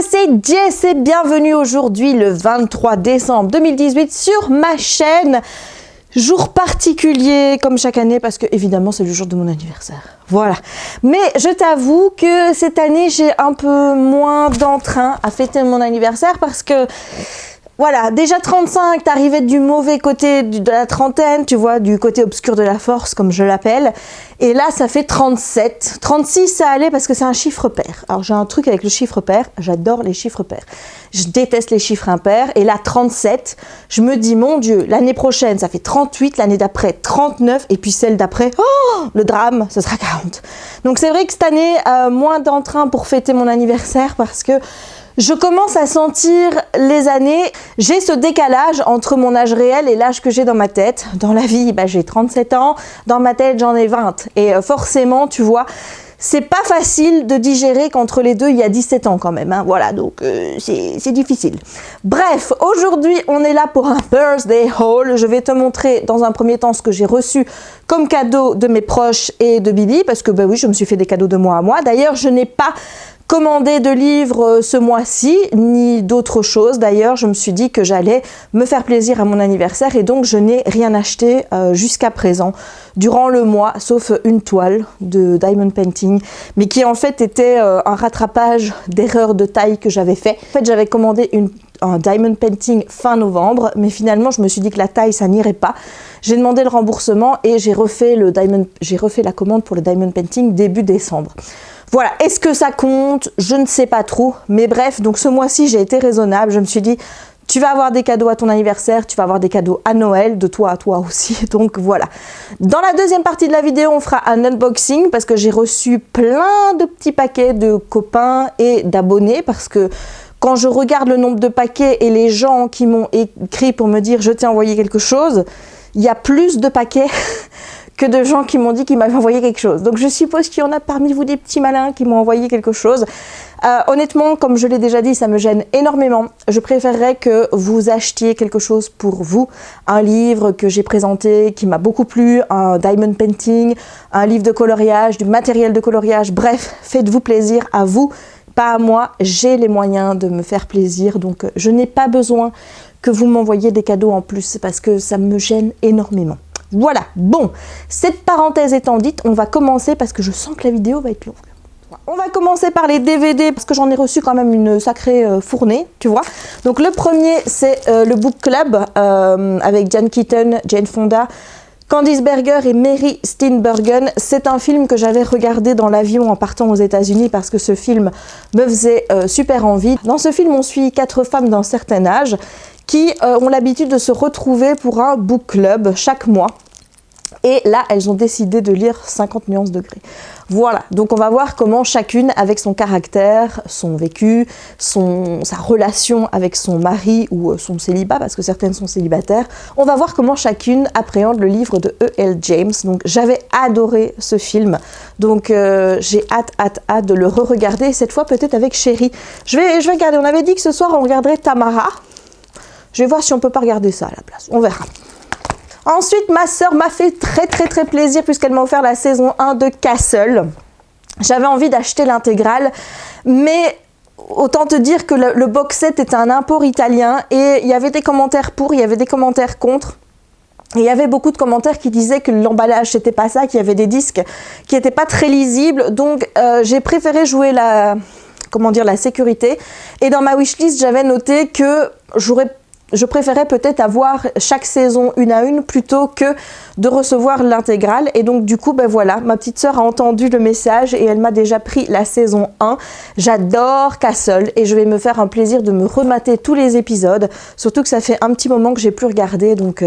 c'est Jess et bienvenue aujourd'hui le 23 décembre 2018 sur ma chaîne. Jour particulier comme chaque année parce que évidemment c'est le jour de mon anniversaire. Voilà. Mais je t'avoue que cette année j'ai un peu moins d'entrain à fêter mon anniversaire parce que voilà, déjà 35, t'arrivais du mauvais côté de la trentaine, tu vois, du côté obscur de la force, comme je l'appelle. Et là, ça fait 37. 36, ça allait parce que c'est un chiffre pair. Alors, j'ai un truc avec le chiffre pair. J'adore les chiffres pairs. Je déteste les chiffres impairs. Et là, 37, je me dis, mon Dieu, l'année prochaine, ça fait 38, l'année d'après, 39, et puis celle d'après, oh, le drame, ce sera 40. Donc, c'est vrai que cette année, moins d'entrain pour fêter mon anniversaire parce que je commence à sentir les années, j'ai ce décalage entre mon âge réel et l'âge que j'ai dans ma tête. Dans la vie, j'ai 37 ans, dans ma tête j'en ai 20. Et forcément, tu vois, c'est pas facile de digérer qu'entre les deux, il y a 17 ans quand même. Hein. Voilà, donc c'est difficile. Bref, aujourd'hui, on est là pour un birthday haul. Je vais te montrer dans un premier temps ce que j'ai reçu comme cadeau de mes proches et de Bibi, parce que oui, je me suis fait des cadeaux de moi à moi. D'ailleurs, je n'ai pas commandé de livres ce mois-ci, ni d'autres choses. D'ailleurs, je me suis dit que j'allais me faire plaisir à mon anniversaire et donc je n'ai rien acheté jusqu'à présent, durant le mois, sauf une toile de diamond painting, mais qui en fait était un rattrapage d'erreurs de taille que j'avais fait. En fait, j'avais commandé un diamond painting fin novembre, mais finalement, je me suis dit que la taille, ça n'irait pas. J'ai demandé le remboursement et j'ai refait la commande pour le diamond painting début décembre. Voilà, est-ce que ça compte? Je ne sais pas trop, mais bref, donc ce mois-ci, j'ai été raisonnable. Je me suis dit, tu vas avoir des cadeaux à ton anniversaire, tu vas avoir des cadeaux à Noël, de toi à toi aussi, donc voilà. Dans la deuxième partie de la vidéo, on fera un unboxing parce que j'ai reçu plein de petits paquets de copains et d'abonnés parce que quand je regarde le nombre de paquets et les gens qui m'ont écrit pour me dire « je t'ai envoyé quelque chose », il y a plus de paquets que de gens qui m'ont dit qu'ils m'avaient envoyé quelque chose. Donc je suppose qu'il y en a parmi vous des petits malins qui m'ont envoyé quelque chose. Honnêtement, comme je l'ai déjà dit, ça me gêne énormément. Je préférerais que vous achetiez quelque chose pour vous. Un livre que j'ai présenté, qui m'a beaucoup plu, un diamond painting, un livre de coloriage, du matériel de coloriage. Bref, faites-vous plaisir à vous, pas à moi. J'ai les moyens de me faire plaisir, donc je n'ai pas besoin que vous m'envoyiez des cadeaux en plus parce que ça me gêne énormément. Voilà, bon, cette parenthèse étant dite, on va commencer parce que je sens que la vidéo va être longue. On va commencer par les DVD parce que j'en ai reçu quand même une sacrée fournée, tu vois. Donc le premier, c'est le Book Club avec Diane Keaton, Jane Fonda, Candice Berger et Mary Steenburgen. C'est un film que j'avais regardé dans l'avion en partant aux États-Unis parce que ce film me faisait super envie. Dans ce film, on suit 4 femmes d'un certain âge qui ont l'habitude de se retrouver pour un book club chaque mois. Et là, elles ont décidé de lire 50 nuances degrés. Voilà, donc on va voir comment chacune, avec son caractère, son vécu, sa relation avec son mari ou son célibat, parce que certaines sont célibataires, on va voir comment chacune appréhende le livre de E.L. James. Donc j'avais adoré ce film, donc j'ai hâte de le re-regarder, cette fois peut-être avec Chérie. Je vais regarder, on avait dit que ce soir on regarderait Tamara. Je vais voir si on peut pas regarder ça à la place, on verra. Ensuite, ma sœur m'a fait très plaisir puisqu'elle m'a offert la saison 1 de Castle. J'avais envie d'acheter l'intégrale, mais autant te dire que le box set était un import italien et il y avait des commentaires pour, il y avait des commentaires contre. Et il y avait beaucoup de commentaires qui disaient que l'emballage c'était pas ça, qu'il y avait des disques qui n'étaient pas très lisibles. Donc j'ai préféré jouer la sécurité. Et dans ma wishlist, j'avais noté que je préférais peut-être avoir chaque saison une à une plutôt que de recevoir l'intégrale. Et donc du coup, voilà, ma petite sœur a entendu le message et elle m'a déjà pris la saison 1. J'adore Castle et je vais me faire un plaisir de me remater tous les épisodes. Surtout que ça fait un petit moment que j'ai plus regardé, donc...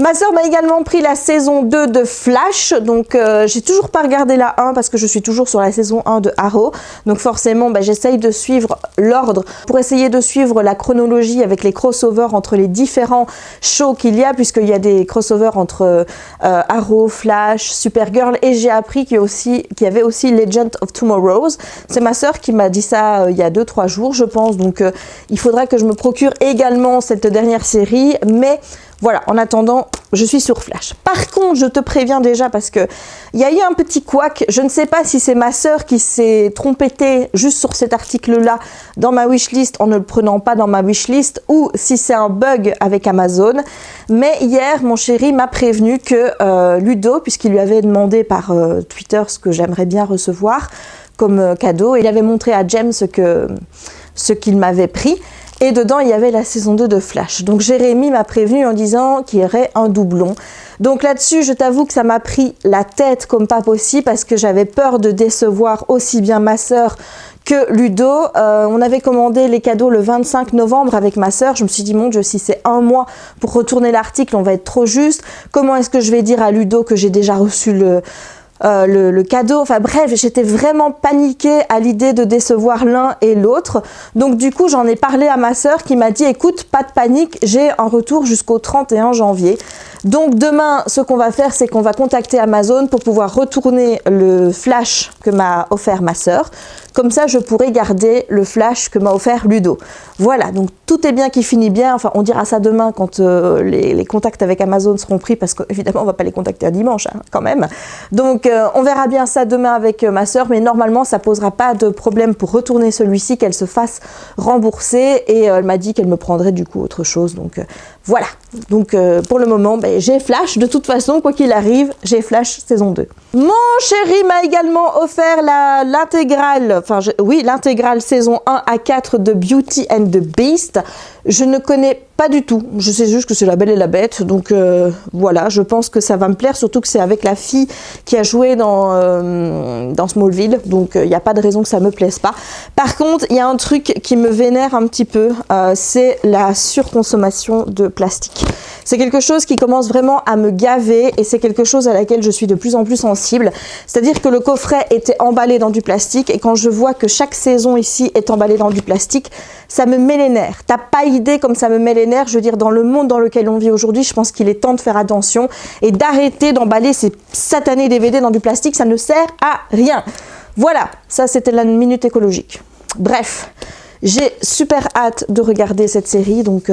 Ma sœur m'a également pris la saison 2 de Flash, donc j'ai toujours pas regardé la 1 parce que je suis toujours sur la saison 1 de Arrow, donc forcément j'essaye de suivre l'ordre pour essayer de suivre la chronologie avec les crossovers entre les différents shows qu'il y a, puisqu'il y a des crossovers entre Arrow, Flash, Supergirl, et j'ai appris qu'il y avait aussi Legend of Tomorrow. C'est ma sœur qui m'a dit ça il y a 2-3 jours je pense, donc il faudra que je me procure également cette dernière série, mais Voilà, en attendant, je suis sur Flash. Par contre, je te préviens déjà parce que il y a eu un petit couac. Je ne sais pas si c'est ma sœur qui s'est trompée juste sur cet article-là dans ma wishlist en ne le prenant pas dans ma wishlist ou si c'est un bug avec Amazon. Mais hier, mon chéri m'a prévenu que Ludo, puisqu'il lui avait demandé par Twitter ce que j'aimerais bien recevoir comme cadeau, il avait montré à James ce qu'il m'avait pris. Et dedans, il y avait la saison 2 de Flash. Donc Jérémy m'a prévenu en disant qu'il y aurait un doublon. Donc là-dessus, je t'avoue que ça m'a pris la tête comme pas possible parce que j'avais peur de décevoir aussi bien ma sœur que Ludo. On avait commandé les cadeaux le 25 novembre avec ma sœur. Je me suis dit, mon Dieu, si c'est un mois pour retourner l'article, on va être trop juste. Comment est-ce que je vais dire à Ludo que j'ai déjà reçu le cadeau, enfin bref, j'étais vraiment paniquée à l'idée de décevoir l'un et l'autre. Donc du coup, j'en ai parlé à ma sœur qui m'a dit, écoute, pas de panique, j'ai un retour jusqu'au 31 janvier. Donc demain, ce qu'on va faire, c'est qu'on va contacter Amazon pour pouvoir retourner le flash que m'a offert ma sœur. Comme ça, je pourrai garder le flash que m'a offert Ludo. Voilà, donc tout est bien qui finit bien. Enfin, on dira ça demain quand les contacts avec Amazon seront pris parce qu'évidemment, on ne va pas les contacter un dimanche hein, quand même. Donc, on verra bien ça demain avec ma sœur, mais normalement, ça ne posera pas de problème pour retourner celui-ci, qu'elle se fasse rembourser. Et elle m'a dit qu'elle me prendrait du coup autre chose. Donc, voilà. Donc, pour le moment, j'ai Flash. De toute façon, quoi qu'il arrive, j'ai Flash saison 2. Mon chéri m'a également offert l'intégrale, l'intégrale saison 1 à 4 de Beauty and the Beast. Je ne connais pas du tout, je sais juste que c'est La Belle et la Bête, donc voilà, je pense que ça va me plaire, surtout que c'est avec la fille qui a joué dans Smallville, donc il n'y a pas de raison que ça me plaise pas. Par contre, il y a un truc qui me vénère un petit peu, c'est la surconsommation de plastique. C'est quelque chose qui commence vraiment à me gaver et c'est quelque chose à laquelle je suis de plus en plus sensible. C'est-à-dire que le coffret était emballé dans du plastique et quand je vois que chaque saison ici est emballée dans du plastique, ça me met les nerfs. T'as pas idée comme ça me met les nerfs. Je veux dire, dans le monde dans lequel on vit aujourd'hui, je pense qu'il est temps de faire attention et d'arrêter d'emballer ces satanés DVD dans du plastique. Ça ne sert à rien. Voilà, ça c'était la minute écologique. Bref, j'ai super hâte de regarder cette série, donc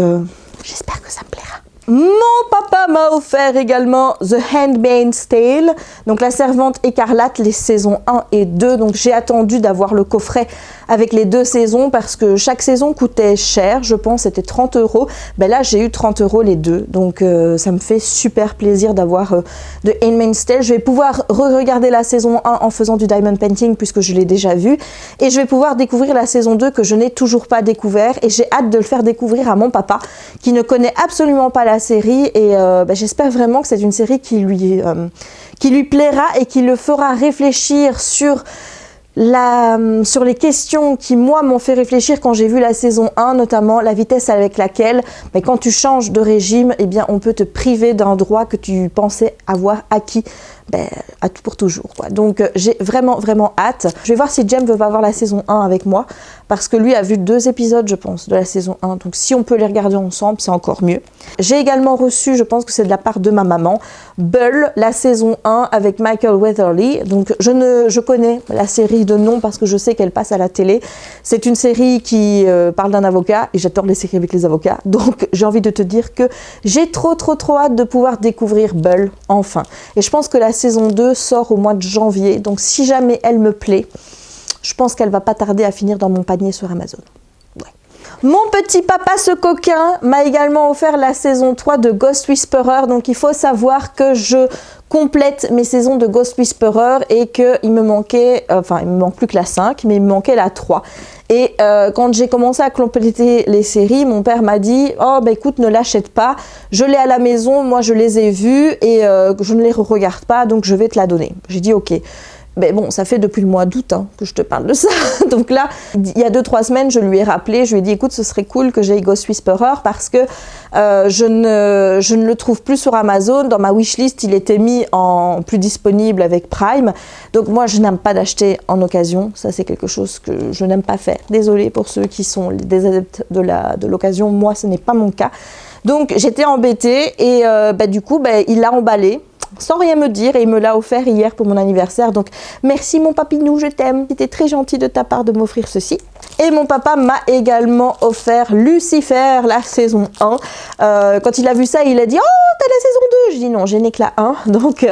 j'espère que ça me plaira. Mon papa m'a offert également The Handmaid's Tale, donc La Servante écarlate, les saisons 1 et 2. Donc j'ai attendu d'avoir le coffret avec les 2 saisons parce que chaque saison coûtait cher, je pense c'était 30 €. Ben là j'ai eu 30 € les 2, donc ça me fait super plaisir d'avoir The Handmaid's Tale. Je vais pouvoir re-regarder la saison 1 en faisant du diamond painting puisque je l'ai déjà vu et je vais pouvoir découvrir la saison 2 que je n'ai toujours pas découvert et j'ai hâte de le faire découvrir à mon papa qui ne connaît absolument pas la série et j'espère vraiment que c'est une série qui lui plaira et qui le fera réfléchir sur les questions qui moi m'ont fait réfléchir quand j'ai vu la saison 1, notamment la vitesse avec laquelle quand tu changes de régime, eh bien on peut te priver d'un droit que tu pensais avoir acquis pour toujours, quoi. Donc j'ai vraiment hâte. Je vais voir si Jem veut pas voir la saison 1 avec moi parce que lui a vu 2 épisodes je pense de la saison 1, donc si on peut les regarder ensemble c'est encore mieux. J'ai également reçu, je pense que c'est de la part de ma maman, Bull, la saison 1 avec Michael Weatherly. Donc je connais la série de nom parce que je sais qu'elle passe à la télé. C'est une série qui parle d'un avocat et j'adore les séries avec les avocats, donc j'ai envie de te dire que j'ai trop hâte de pouvoir découvrir Bull enfin. Et je pense que la saison 2 sort au mois de janvier, donc si jamais elle me plaît, je pense qu'elle va pas tarder à finir dans mon panier sur Amazon. Ouais. Mon petit papa ce coquin m'a également offert la saison 3 de Ghost Whisperer, donc il faut savoir que je complète mes saisons de Ghost Whisperer et qu'il me manquait, il me manque plus que la 5, mais il me manquait la 3. Et quand j'ai commencé à compléter les séries, mon père m'a dit « Oh, écoute, ne l'achète pas, je l'ai à la maison, moi je les ai vues et je ne les regarde pas, donc je vais te la donner. » J'ai dit « Ok. » Mais bon, ça fait depuis le mois d'août que je te parle de ça. Donc là, il y a 2-3 semaines, je lui ai rappelé, je lui ai dit, écoute, ce serait cool que j'aie Ghost Whisperer parce que je ne le trouve plus sur Amazon. Dans ma wishlist, il était mis en plus disponible avec Prime. Donc moi, je n'aime pas d'acheter en occasion. Ça, c'est quelque chose que je n'aime pas faire. Désolée pour ceux qui sont des adeptes de l'occasion. Moi, ce n'est pas mon cas. Donc j'étais embêtée et du coup, il l'a emballé. sans rien me dire, et il me l'a offert hier pour mon anniversaire. Donc merci mon papinou, je t'aime. C'était très gentil de ta part de m'offrir ceci. Et mon papa m'a également offert Lucifer, la saison 1. Quand il a vu ça, il a dit « Oh, t'as la saison 2 !» Je dis « Non, j'ai n'ai que la 1. » Donc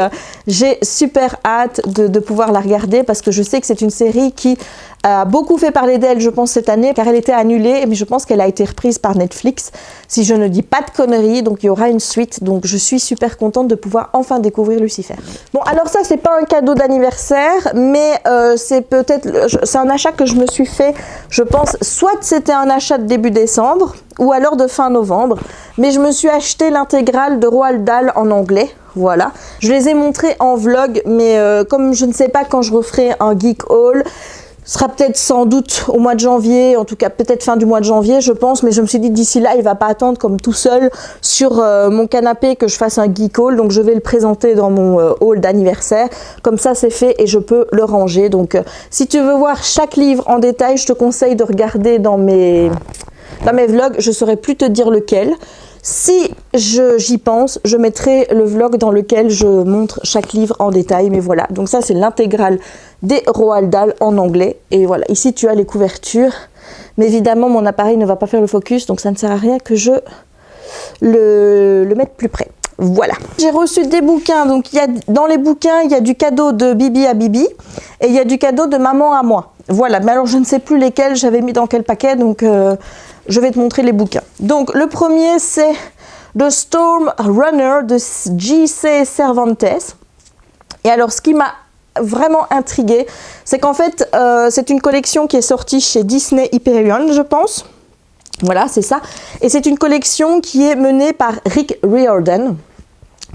j'ai super hâte de pouvoir la regarder parce que je sais que c'est une série qui a beaucoup fait parler d'elle, je pense, cette année, car elle était annulée, mais je pense qu'elle a été reprise par Netflix, si je ne dis pas de conneries. Donc il y aura une suite, donc je suis super contente de pouvoir enfin découvrir Lucifer. Bon, alors ça, c'est pas un cadeau d'anniversaire, mais c'est un achat que je me suis fait, je pense, soit c'était un achat de début décembre, ou alors de fin novembre, mais je me suis acheté l'intégrale de Roald Dahl en anglais. Voilà, je les ai montrés en vlog, mais comme je ne sais pas quand je referai un geek haul, ce sera peut-être sans doute au mois de janvier, en tout cas peut-être fin du mois de janvier je pense, mais je me suis dit d'ici là il va pas attendre comme tout seul sur mon canapé que je fasse un geek haul, donc je vais le présenter dans mon haul d'anniversaire, comme ça c'est fait et je peux le ranger. Donc si tu veux voir chaque livre en détail, je te conseille de regarder dans mes vlogs, je saurais plus te dire lequel. Si j'y pense, je mettrai le vlog dans lequel je montre chaque livre en détail, mais voilà. Donc ça, c'est l'intégrale des Roald Dahl en anglais. Et voilà, ici, tu as les couvertures. Mais évidemment, mon appareil ne va pas faire le focus, donc ça ne sert à rien que je le mette plus près. Voilà. J'ai reçu des bouquins, donc dans les bouquins, il y a du cadeau de Bibi à Bibi et il y a du cadeau de maman à moi. Voilà, mais alors je ne sais plus lesquels j'avais mis dans quel paquet, donc je vais te montrer les bouquins. Donc le premier, c'est The Storm Runner de J.C. Cervantes. Et alors ce qui m'a vraiment intriguée, c'est qu'en fait, c'est une collection qui est sortie chez Disney Hyperion, je pense. Voilà, c'est ça. Et c'est une collection qui est menée par Rick Riordan.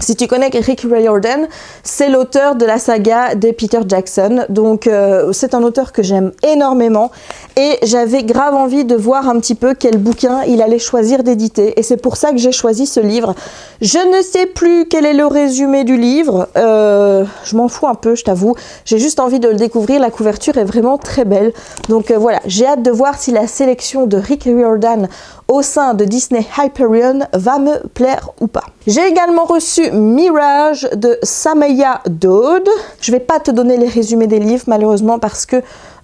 Si tu connais Rick Riordan, c'est l'auteur de la saga des Peter Jackson. Donc, c'est un auteur que j'aime énormément. Et j'avais grave envie de voir un petit peu quel bouquin il allait choisir d'éditer. Et c'est pour ça que j'ai choisi ce livre. Je ne sais plus quel est le résumé du livre. Je m'en fous un peu, je t'avoue. J'ai juste envie de le découvrir. La couverture est vraiment très belle. Donc, voilà. J'ai hâte de voir si la sélection de Rick Riordan au sein de Disney Hyperion va me plaire ou pas. J'ai également reçu Mirage de Samaya Dode. Je ne vais pas te donner les résumés des livres malheureusement parce que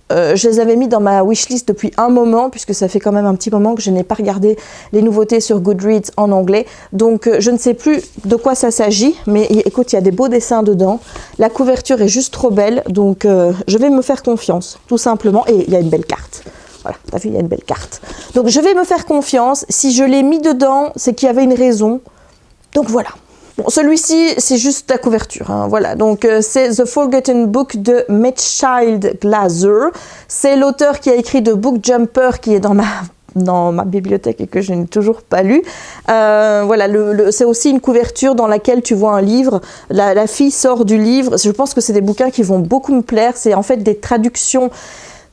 je les avais mis dans ma wishlist depuis un moment, puisque ça fait quand même un petit moment que je n'ai pas regardé les nouveautés sur Goodreads en anglais. Donc je ne sais plus de quoi ça s'agit, mais écoute, il y a des beaux dessins dedans. La couverture est juste trop belle, donc je vais me faire confiance, tout simplement. Et il y a une belle carte. Voilà, t'as vu, il y a une belle carte. Donc je vais me faire confiance. Si je l'ai mis dedans, c'est qu'il y avait une raison. Donc voilà. Bon, celui-ci, c'est juste la couverture. Hein, voilà, donc c'est The Forgotten Book de Mechthild Glaser. C'est l'auteur qui a écrit The Book Jumper, qui est dans ma bibliothèque et que je n'ai toujours pas lu. Voilà, c'est aussi une couverture dans laquelle tu vois un livre. La fille sort du livre. Je pense que c'est des bouquins qui vont beaucoup me plaire. C'est en fait des traductions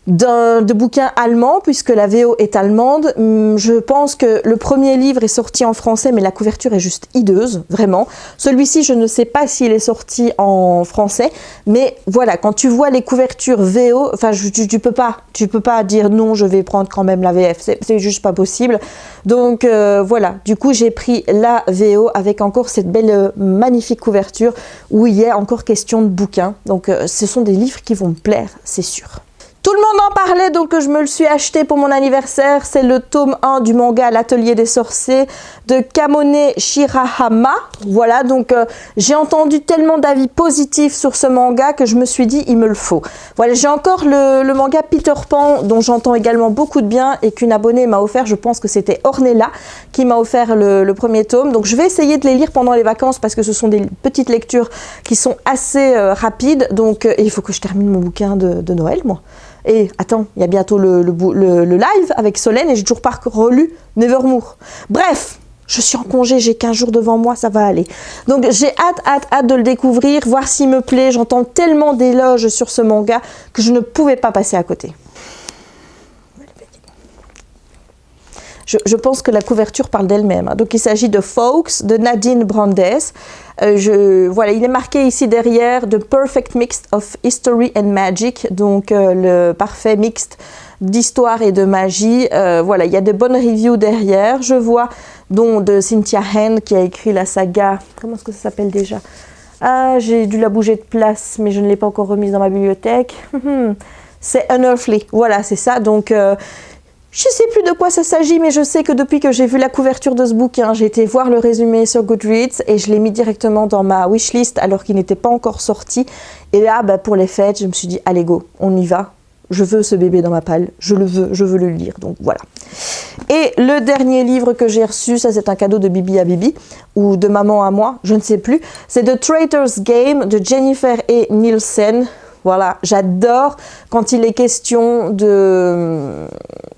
de bouquins allemands, puisque la VO est allemande. Je pense que le premier livre est sorti en français, mais la couverture est juste hideuse, vraiment. Celui-ci, je ne sais pas s'il est sorti en français, mais voilà, quand tu vois les couvertures VO, enfin, tu peux pas dire non, je vais prendre quand même la VF, c'est juste pas possible. Donc voilà, du coup, j'ai pris la VO avec encore cette belle, magnifique couverture où il y a encore question de bouquins. Donc ce sont des livres qui vont me plaire, c'est sûr. Tout le monde en parlait, donc je me le suis acheté pour mon anniversaire. C'est le tome 1 du manga L'Atelier des Sorciers de Kamone Shirahama. Voilà, donc j'ai entendu tellement d'avis positifs sur ce manga que je me suis dit, il me le faut. Voilà, j'ai encore le manga Peter Pan, dont j'entends également beaucoup de bien et qu'une abonnée m'a offert, je pense que c'était Ornella, qui m'a offert le premier tome. Donc je vais essayer de les lire pendant les vacances parce que ce sont des petites lectures qui sont assez rapides. Donc il faut que je termine mon bouquin de Noël, moi. Et attends, il y a bientôt le live avec Solène et j'ai toujours pas relu Nevermore. Bref, je suis en congé, j'ai 15 jours devant moi, ça va aller. Donc j'ai hâte de le découvrir, voir s'il me plaît. J'entends tellement d'éloges sur ce manga que je ne pouvais pas passer à côté. Je pense que la couverture parle d'elle-même. Donc il s'agit de Folks de Nadine Brandes. Voilà, il est marqué ici derrière The Perfect Mix of History and Magic, donc le parfait mixte d'histoire et de magie. Voilà, il y a de bonnes reviews derrière. Je vois dont de Cynthia Hen qui a écrit la saga. Comment est-ce que ça s'appelle déjà? Ah, j'ai dû la bouger de place, mais je ne l'ai pas encore remise dans ma bibliothèque. C'est Unearthly, voilà, c'est ça. Donc, je ne sais plus de quoi ça s'agit, mais je sais que depuis que j'ai vu la couverture de ce bouquin, j'ai été voir le résumé sur Goodreads et je l'ai mis directement dans ma wishlist alors qu'il n'était pas encore sorti. Et là, bah, pour les fêtes, je me suis dit, allez go, on y va. Je veux ce bébé dans ma palle, je veux le lire, donc voilà. Et le dernier livre que j'ai reçu, ça c'est un cadeau de Bibi à Bibi, ou de maman à moi, je ne sais plus. C'est The Traitor's Game de Jennifer E. Nielsen. Voilà, j'adore quand il est question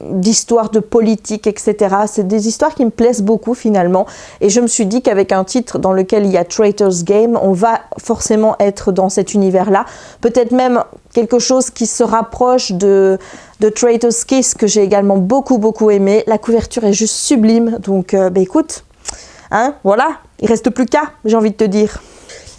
d'histoire de politique, etc. C'est des histoires qui me plaisent beaucoup finalement. Et je me suis dit qu'avec un titre dans lequel il y a Traitor's Game, on va forcément être dans cet univers-là. Peut-être même quelque chose qui se rapproche de Traitor's Kiss, que j'ai également beaucoup aimé. La couverture est juste sublime. Donc, écoute, hein, voilà, il reste plus qu'à, j'ai envie de te dire.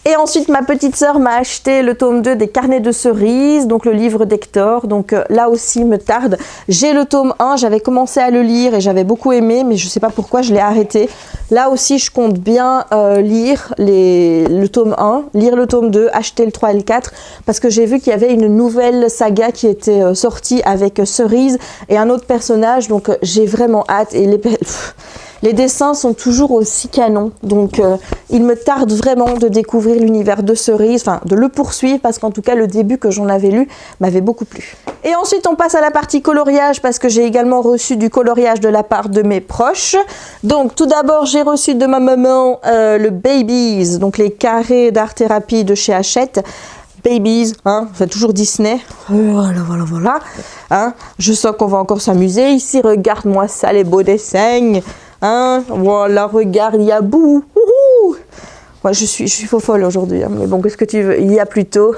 Et ensuite, ma petite sœur m'a acheté le tome 2 des Carnets de cerises, donc le livre d'Hector. Donc là aussi, me tarde. J'ai le tome 1, j'avais commencé à le lire et j'avais beaucoup aimé, mais je ne sais pas pourquoi je l'ai arrêté. Là aussi, je compte bien lire le tome 1, lire le tome 2, acheter le 3 et le 4, parce que j'ai vu qu'il y avait une nouvelle saga qui était sortie avec Cerise et un autre personnage, donc j'ai vraiment hâte. Et les dessins sont toujours aussi canons, donc il me tarde vraiment de découvrir l'univers de Cerise, enfin de le poursuivre, parce qu'en tout cas le début que j'en avais lu m'avait beaucoup plu. Et ensuite on passe à la partie coloriage, parce que j'ai également reçu du coloriage de la part de mes proches. Donc tout d'abord j'ai reçu de ma maman le Babies, donc les carrés d'art-thérapie de chez Hachette. Babies, hein, enfin toujours Disney, voilà, hein, je sens qu'on va encore s'amuser ici, regarde-moi ça, les beaux dessins. Hein, voilà, regarde, il y a Bou. Moi, je suis faux folle aujourd'hui, hein, mais bon, qu'est-ce que tu veux? Il y a plutôt.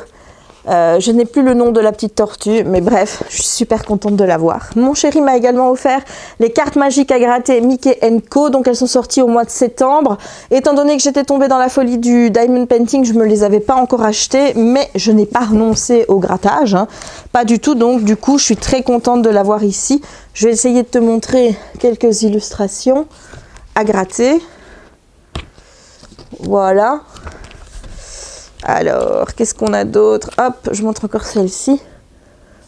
Je n'ai plus le nom de la petite tortue, mais bref, je suis super contente de l'avoir. Mon chéri m'a également offert les cartes magiques à gratter Mickey & Co. Donc elles sont sorties au mois de septembre. Étant donné que j'étais tombée dans la folie du Diamond Painting, je ne me les avais pas encore achetées, mais je n'ai pas renoncé au grattage, hein. Pas du tout, donc du coup, je suis très contente de l'avoir ici. Je vais essayer de te montrer quelques illustrations à gratter. Voilà. Alors, qu'est-ce qu'on a d'autre? Hop, je montre encore celle-ci.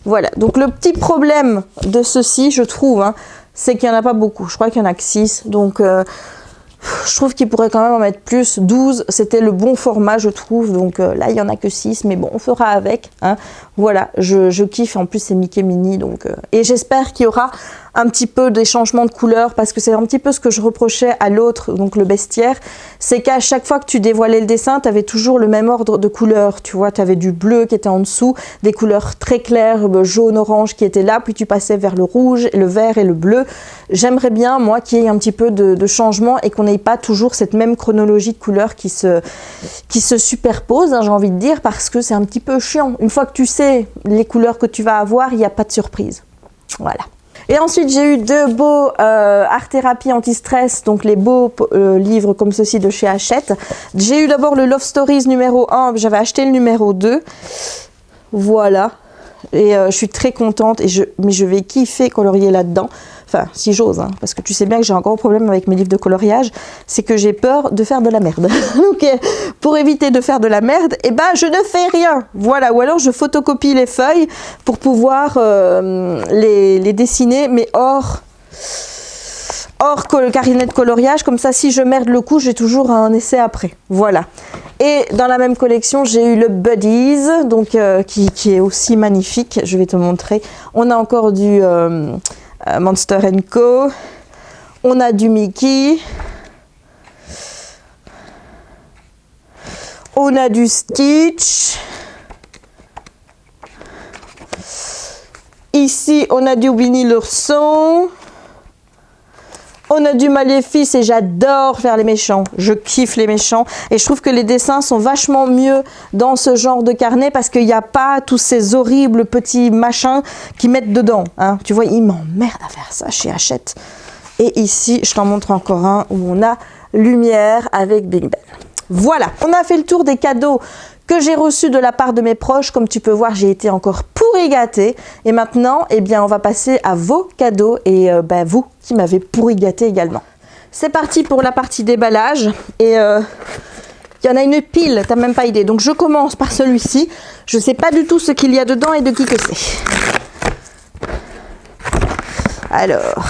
Voilà, donc le petit problème de ceci, je trouve, hein, c'est qu'il n'y en a pas beaucoup. Je crois qu'il n'y en a que 6, donc je trouve qu'il pourrait quand même en mettre plus. 12, c'était le bon format, je trouve, donc là, il n'y en a que 6, mais bon, on fera avec, hein. Voilà, je kiffe, en plus, c'est Mickey Mini, donc... Et j'espère qu'il y aura un petit peu des changements de couleurs, parce que c'est un petit peu ce que je reprochais à l'autre, donc le bestiaire, c'est qu'à chaque fois que tu dévoilais le dessin, tu avais toujours le même ordre de couleurs, tu vois, tu avais du bleu qui était en dessous, des couleurs très claires, jaune, orange qui étaient là, puis tu passais vers le rouge, le vert et le bleu. J'aimerais bien, moi, qu'il y ait un petit peu de changement et qu'on n'ait pas toujours cette même chronologie de couleurs qui se superpose, hein, j'ai envie de dire, parce que c'est un petit peu chiant. Une fois que tu sais les couleurs que tu vas avoir, il n'y a pas de surprise. Voilà. Et ensuite, j'ai eu 2 beaux art-thérapie anti-stress, donc les beaux livres comme ceci de chez Hachette. J'ai eu d'abord le Love Stories numéro 1, j'avais acheté le numéro 2. Voilà. Et je suis très contente, mais je vais kiffer colorier là-dedans. Enfin, si j'ose, hein, parce que tu sais bien que j'ai un gros problème avec mes livres de coloriage, c'est que j'ai peur de faire de la merde. Donc, pour éviter de faire de la merde, eh ben, je ne fais rien. Voilà, ou alors je photocopie les feuilles pour pouvoir les dessiner, mais hors carnet de coloriage, comme ça, si je merde le coup, j'ai toujours un essai après. Voilà. Et dans la même collection, j'ai eu le Buddies, donc qui est aussi magnifique. Je vais te montrer. On a encore du Monster & Co. On a du Mickey. On a du Stitch. Ici, on a du Winnie l'ourson. On a du Maléfice et j'adore faire les méchants. Je kiffe les méchants. Et je trouve que les dessins sont vachement mieux dans ce genre de carnet parce qu'il n'y a pas tous ces horribles petits machins qui mettent dedans, hein. Tu vois, ils m'emmerdent à faire ça chez Hachette. Et ici, je t'en montre encore un où on a Lumière avec Big Ben. Voilà, on a fait le tour des cadeaux que j'ai reçus de la part de mes proches. Comme tu peux voir, j'ai été encore pourri gâtée. Et maintenant, eh bien, on va passer à vos cadeaux et vous qui m'avez pourri gâtée également. C'est parti pour la partie déballage. Et Il y en a une pile, t'as même pas idée. Donc je commence par celui-ci. Je sais pas du tout ce qu'il y a dedans et de qui que c'est. Alors,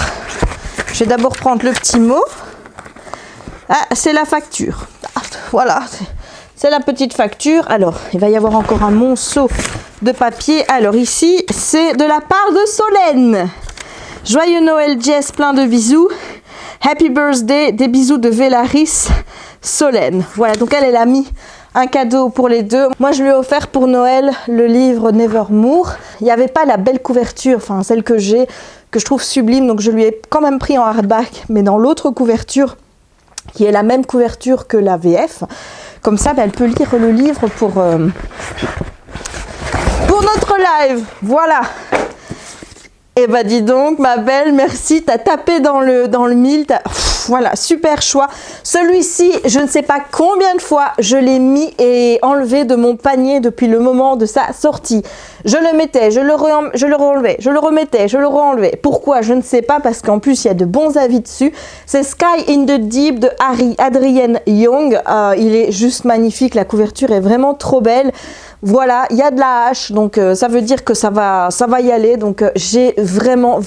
je vais d'abord prendre le petit mot. Ah, c'est la facture. Ah, voilà, c'est la petite facture. Alors, il va y avoir encore un monceau de papier. Alors ici, c'est de la part de Solène. Joyeux Noël Jess, plein de bisous. Happy birthday, des bisous de Vélaris, Solène. Voilà, donc elle a mis un cadeau pour les deux. Moi, je lui ai offert pour Noël le livre Nevermore. Il n'y avait pas la belle couverture, enfin celle que j'ai, que je trouve sublime. Donc je lui ai quand même pris en hardback, mais dans l'autre couverture, qui est la même couverture que la VF. Comme ça, elle peut lire le livre pour notre live. Voilà. Eh ben dis donc, ma belle, merci. T'as tapé dans le mille. Voilà, super choix. Celui-ci, je ne sais pas combien de fois je l'ai mis et enlevé de mon panier depuis le moment de sa sortie. Je le mettais, je le renlevais, je le remettais, je le renlevais. Pourquoi? Je ne sais pas, parce qu'en plus, il y a de bons avis dessus. C'est Sky in the Deep de Adrienne Young. Il est juste magnifique. La couverture est vraiment trop belle. Voilà, il y a de la hache, donc ça veut dire que ça va y aller. Donc j'ai vraiment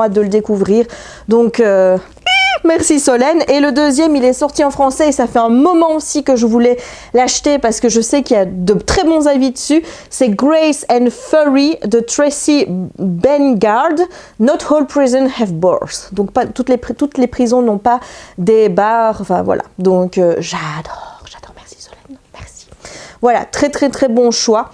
hâte de le découvrir. Donc merci Solène. Et le deuxième, il est sorti en français et ça fait un moment aussi que je voulais l'acheter parce que je sais qu'il y a de très bons avis dessus. C'est Grace and Fury de Tracy Bengard. Not all prisons have bars. Donc pas toutes les prisons n'ont pas des bars. Enfin voilà. Donc j'adore. Merci Solène. Merci. Voilà, très bon choix.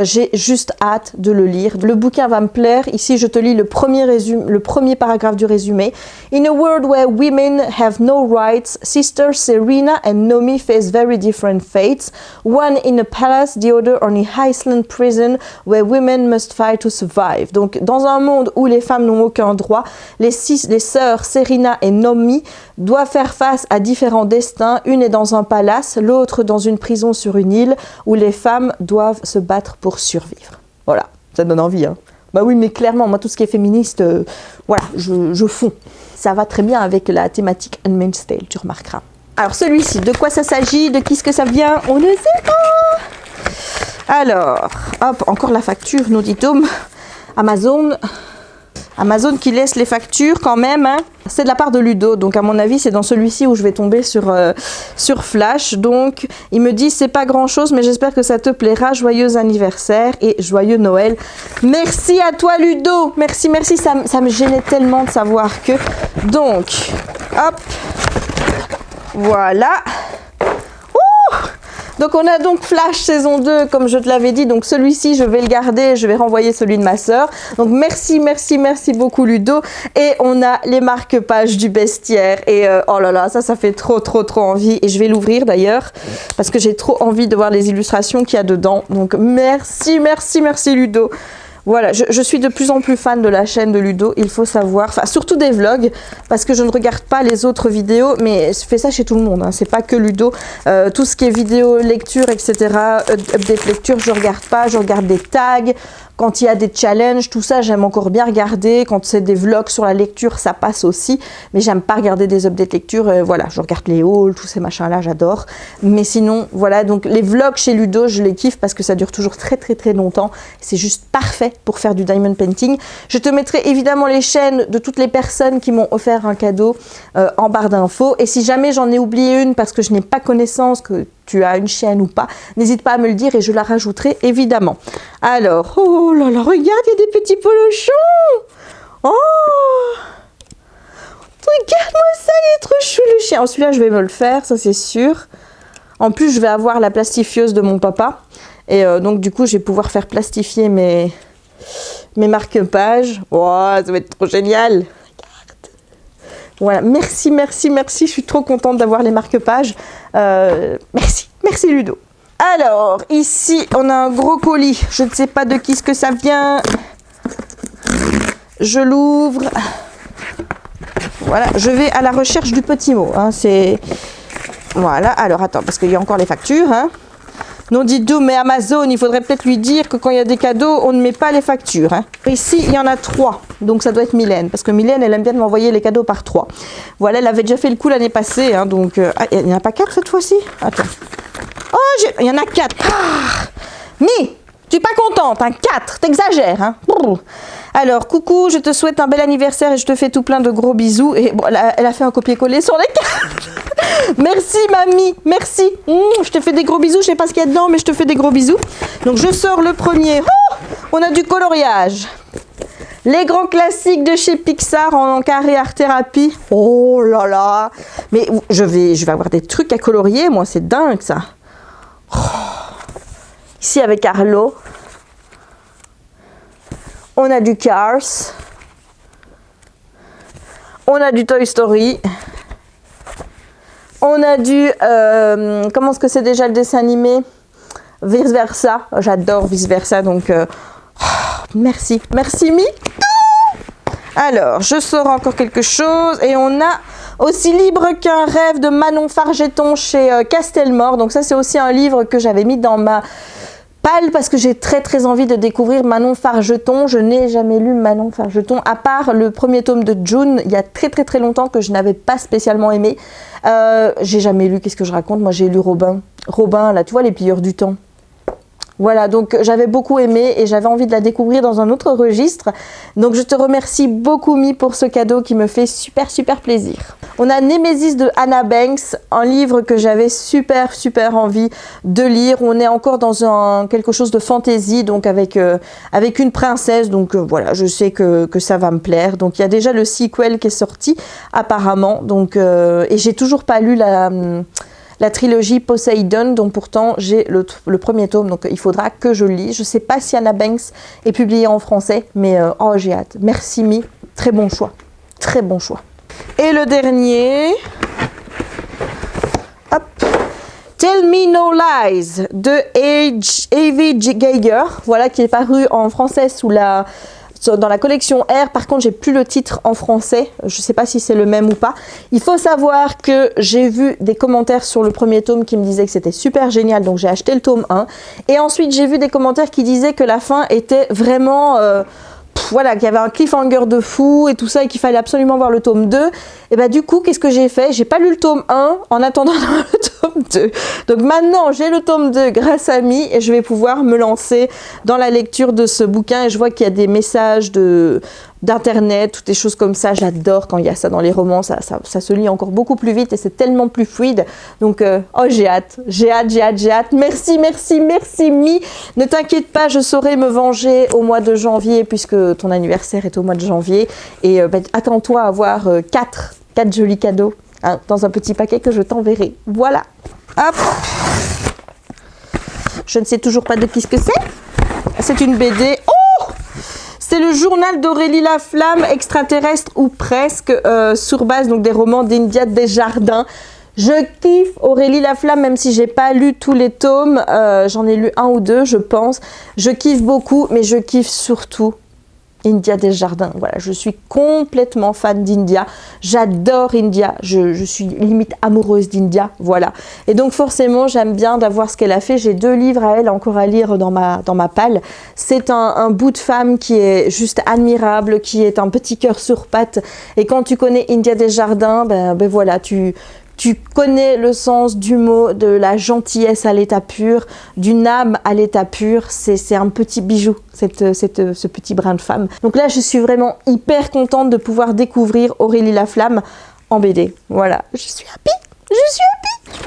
J'ai juste hâte de le lire. Le bouquin va me plaire. Ici, je te lis le premier paragraphe du résumé. In a world where women have no rights, sisters Serena and Nomi face very different fates. One in a palace, the other on an Iceland prison where women must fight to survive. Donc, dans un monde où les femmes n'ont aucun droit, les sœurs Serena et Nomi doivent faire face à différents destins. Une est dans un palace, l'autre dans une prison sur une île où les femmes doivent se battre pour survivre. Voilà, ça donne envie, hein. Bah oui, mais clairement, moi, tout ce qui est féministe, voilà, je fonds. Ça va très bien avec la thématique Handmaid's Tale, tu remarqueras. Alors, celui-ci, de quoi ça s'agit? De qui est-ce que ça vient? On ne sait pas. Alors, hop, encore la facture, nous dit-on. Amazon qui laisse les factures quand même, hein. C'est de la part de Ludo, donc à mon avis c'est dans celui-ci où je vais tomber sur Flash. Donc il me dit c'est pas grand chose mais j'espère que ça te plaira, joyeux anniversaire et joyeux Noël. Merci à toi Ludo, merci, ça me gênait tellement de savoir que. Donc hop, voilà. Donc on a donc Flash saison 2 comme je te l'avais dit, donc celui-ci je vais le garder, je vais renvoyer celui de ma sœur. Donc merci beaucoup Ludo. Et on a les marque-pages du bestiaire et oh là là, ça fait trop envie et je vais l'ouvrir d'ailleurs parce que j'ai trop envie de voir les illustrations qu'il y a dedans. Donc merci Ludo. Voilà, je suis de plus en plus fan de la chaîne de Ludo, il faut savoir, enfin surtout des vlogs, parce que je ne regarde pas les autres vidéos, mais je fais ça chez tout le monde, hein, c'est pas que Ludo, tout ce qui est vidéo, lecture, etc., update lecture, je regarde pas, je regarde des tags, quand il y a des challenges, tout ça, j'aime encore bien regarder, quand c'est des vlogs sur la lecture, ça passe aussi, mais j'aime pas regarder des updates lecture, voilà, je regarde les hauls, tous ces machins-là, j'adore, mais sinon, voilà, donc les vlogs chez Ludo, je les kiffe parce que ça dure toujours très longtemps, c'est juste parfait pour faire du diamond painting. Je te mettrai évidemment les chaînes de toutes les personnes qui m'ont offert un cadeau en barre d'infos. Et si jamais j'en ai oublié une parce que je n'ai pas connaissance que tu as une chaîne ou pas, n'hésite pas à me le dire et je la rajouterai évidemment. Alors, oh là là, regarde, il y a des petits polochons. Oh, regarde-moi ça, il est trop chou le chien. Celui-là, je vais me le faire, ça c'est sûr. En plus, je vais avoir la plastifieuse de mon papa. Et donc, du coup, je vais pouvoir faire plastifier mes marque-pages. Oh, ça va être trop génial. Regarde. Voilà, merci. Je suis trop contente d'avoir les marque-pages. Merci Ludo. Alors, ici, on a un gros colis. Je ne sais pas de qui ce que ça vient. Je l'ouvre. Voilà, je vais à la recherche du petit mot. Hein, c'est... Voilà, alors attends, parce qu'il y a encore les factures. Hein. Non, dites donc, mais Amazon, il faudrait peut-être lui dire que quand il y a des cadeaux, on ne met pas les factures. Hein. Ici, il y en a 3, donc ça doit être Mylène, parce que Mylène, elle aime bien m'envoyer les cadeaux par 3. Voilà, elle avait déjà fait le coup l'année passée, hein, donc... Ah, il n'y en a pas 4 cette fois-ci? Attends. Oh, il y en a 4. Ah, mais, tu n'es pas contente, hein, 4, t'exagères. Hein. Alors, coucou, je te souhaite un bel anniversaire et je te fais tout plein de gros bisous. Et bon, elle a fait un copier-coller sur les cartes. Merci, mamie, merci. Je te fais des gros bisous, je sais pas ce qu'il y a dedans, mais je te fais des gros bisous. Donc, je sors le premier. Oh, on a du coloriage. Les grands classiques de chez Pixar en carré art thérapie. Oh là là. Mais je vais avoir des trucs à colorier, moi, c'est dingue, ça. Oh. Ici, avec Arlo. On a du Cars, on a du Toy Story, on a du, comment est-ce que c'est déjà le dessin animé? Vice Versa, j'adore Vice Versa, donc merci, merci Mi. Alors, je sors encore quelque chose et on a aussi Libre qu'un rêve de Manon Fargeton chez Castelmore, donc ça c'est aussi un livre que j'avais mis dans ma... parce que j'ai très envie de découvrir Manon Fargeton. Je n'ai jamais lu Manon Fargeton, à part le premier tome de June, il y a très longtemps que je n'avais pas spécialement aimé. J'ai jamais lu, qu'est-ce que je raconte? Moi j'ai lu Robin. Robin, là, tu vois, Les Pilleurs du Temps. Voilà, donc j'avais beaucoup aimé et j'avais envie de la découvrir dans un autre registre. Donc je te remercie beaucoup, Mi, pour ce cadeau qui me fait super plaisir. On a Némésis de Anna Banks, un livre que j'avais super envie de lire. On est encore dans quelque chose de fantasy, donc avec une princesse. Donc voilà, je sais que ça va me plaire. Donc il y a déjà le sequel qui est sorti apparemment. Donc, et j'ai toujours pas lu la trilogie Poseidon, dont pourtant j'ai le premier tome, donc il faudra que je le lise. Je ne sais pas si Anna Banks est publiée en français, mais oh, j'ai hâte. Merci, Mi, très bon choix. Très bon choix. Et le dernier, hop, Tell Me No Lies de A.V. Geiger, voilà, qui est paru en français dans la collection R. Par contre, j'ai plus le titre en français. Je ne sais pas si c'est le même ou pas. Il faut savoir que j'ai vu des commentaires sur le premier tome qui me disaient que c'était super génial. Donc, j'ai acheté le tome 1. Et ensuite, j'ai vu des commentaires qui disaient que la fin était vraiment... voilà, qu'il y avait un cliffhanger de fou et tout ça et qu'il fallait absolument voir le tome 2. Et bah du coup, qu'est-ce que j'ai fait? J'ai pas lu le tome 1 en attendant le tome 2. Donc maintenant, j'ai le tome 2 grâce à Mi et je vais pouvoir me lancer dans la lecture de ce bouquin. Et je vois qu'il y a des messages d'internet, toutes des choses comme ça. J'adore quand il y a ça dans les romans, ça se lit encore beaucoup plus vite et c'est tellement plus fluide. Donc, oh, j'ai hâte. Merci Mi. Ne t'inquiète pas, je saurai me venger au mois de janvier puisque ton anniversaire est au mois de janvier. Et attends-toi à avoir 4 jolis cadeaux hein, dans un petit paquet que je t'enverrai. Voilà. Hop. Je ne sais toujours pas de qui ce que c'est. C'est une BD. Oh! C'est le journal d'Aurélie Laflamme, extraterrestre ou presque, sur base donc, des romans d'India Desjardins. Je kiffe Aurélie Laflamme, même si j'ai pas lu tous les tomes. J'en ai lu 1 ou 2, je pense. Je kiffe beaucoup, mais je kiffe surtout India Desjardins. Voilà, je suis complètement fan d'India. J'adore India. Je suis limite amoureuse d'India. Voilà. Et donc forcément, j'aime bien d'avoir ce qu'elle a fait. J'ai 2 livres à elle encore à lire dans ma palle. C'est un bout de femme qui est juste admirable, qui est un petit cœur sur pattes. Et quand tu connais India Desjardins, ben voilà, tu connais le sens du mot, de la gentillesse à l'état pur, d'une âme à l'état pur. C'est un petit bijou, ce petit brin de femme. Donc là, je suis vraiment hyper contente de pouvoir découvrir Aurélie Laflamme en BD. Voilà, je suis happy.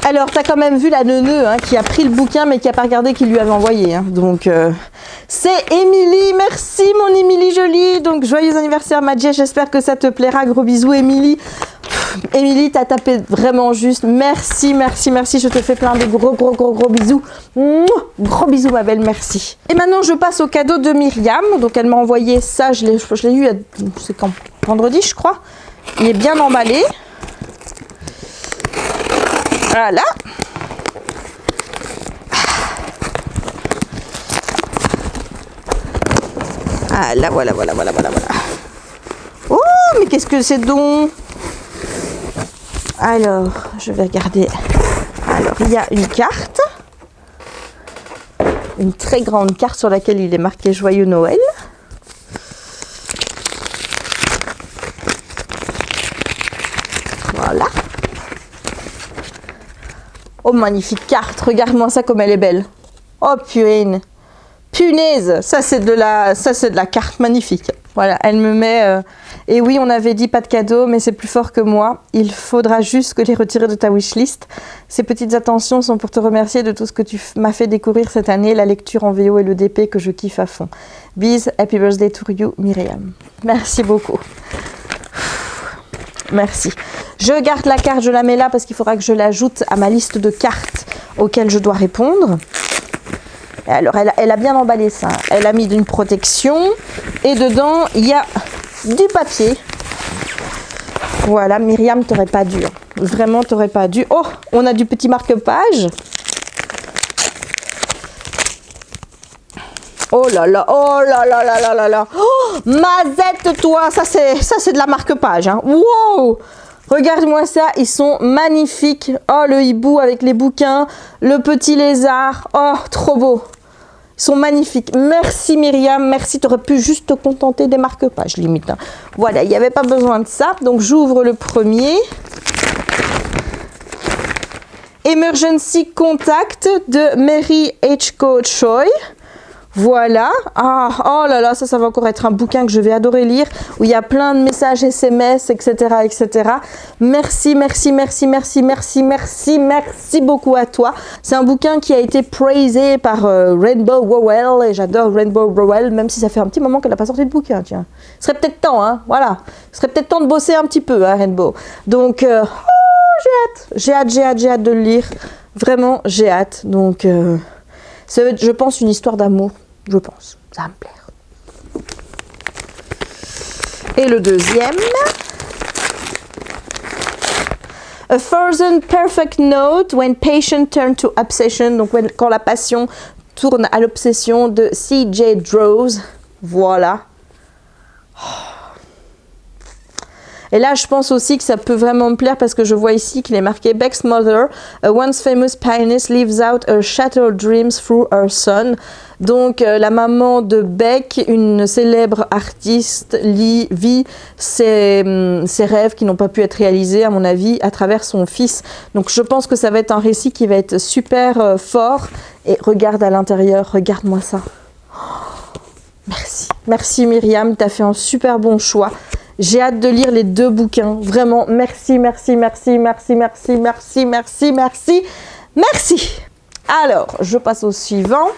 Alors, tu as quand même vu la neuneu hein, qui a pris le bouquin mais qui n'a pas regardé qui lui avait envoyé. Hein. Donc, c'est Émilie. Merci, mon Émilie jolie. Donc, joyeux anniversaire, Madjé. J'espère que ça te plaira. Gros bisous, Émilie. Émilie, t'as tapé vraiment juste. Merci. Je te fais plein de gros bisous. Mouah, gros bisous, ma belle. Merci. Et maintenant, je passe au cadeau de Myriam. Donc, elle m'a envoyé ça. Je l'ai eu, c'est quand? Vendredi, je crois. Il est bien emballé. Voilà. Ah là, voilà. Oh, mais qu'est-ce que c'est donc? Alors, je vais regarder. Alors, il y a une carte. une très grande carte sur laquelle il est marqué Joyeux Noël. Voilà. Oh, magnifique carte. Regarde-moi ça comme elle est belle. Oh, punaise. Punaise. Ça, c'est de la carte magnifique. Voilà, elle me met... Et oui, on avait dit pas de cadeau, mais c'est plus fort que moi. Il faudra juste que les retirer de ta wishlist. Ces petites attentions sont pour te remercier de tout ce que tu m'as fait découvrir cette année, la lecture en VO et le DP que je kiffe à fond. Bis, happy birthday to you, Myriam. Merci beaucoup. Merci. Je garde la carte, je la mets là parce qu'il faudra que je l'ajoute à ma liste de cartes auxquelles je dois répondre. Alors, elle a bien emballé ça. Elle a mis une protection et dedans, il y a du papier. Voilà, Myriam, t'aurais pas dû. Vraiment, t'aurais pas dû. Oh, on a du petit marque-page. Oh là là, oh là là là là là là. Oh, Mazette, toi, ça c'est de la marque-page. Hein. Wow! Regarde-moi ça, ils sont magnifiques. Oh, le hibou avec les bouquins, le petit lézard. Oh, trop beau. Ils sont magnifiques. Merci Myriam, merci. Tu aurais pu juste te contenter des marque-pages, limite. Hein. Voilà, il n'y avait pas besoin de ça. Donc, j'ouvre le premier. Emergency Contact de Mary H. Choi. Voilà. Ah, oh là là, ça va encore être un bouquin que je vais adorer lire, où il y a plein de messages SMS, etc., etc. Merci, merci, merci, merci, merci, merci, merci beaucoup à toi. C'est un bouquin qui a été praisé par Rainbow Rowell, et j'adore Rainbow Rowell, même si ça fait un petit moment qu'elle n'a pas sorti de bouquin, tiens. Ce serait peut-être temps, hein, voilà. Ce serait peut-être temps de bosser un petit peu, hein, Rainbow. Donc, j'ai hâte de le lire. Vraiment, j'ai hâte. Donc, c'est, je pense, une histoire d'amour. Je pense, ça va me plaire. Et le deuxième, A Thousand Perfect Note When Passion Turn to Obsession, donc quand la passion tourne à l'obsession de C.J. Droz. Voilà. Et là, je pense aussi que ça peut vraiment me plaire parce que je vois ici qu'il est marqué Beck's mother, a once famous pianist, lives out her shattered dreams through her son. Donc, la maman de Beck, une célèbre artiste, vit ses rêves qui n'ont pas pu être réalisés, à mon avis, à travers son fils. Donc, je pense que ça va être un récit qui va être super fort. Et regarde à l'intérieur, regarde-moi ça. Oh, merci. Merci Myriam, tu as fait un super bon choix. J'ai hâte de lire les deux bouquins. Vraiment, merci, merci, merci, merci, merci, merci, merci, merci, merci. Alors, je passe au suivant.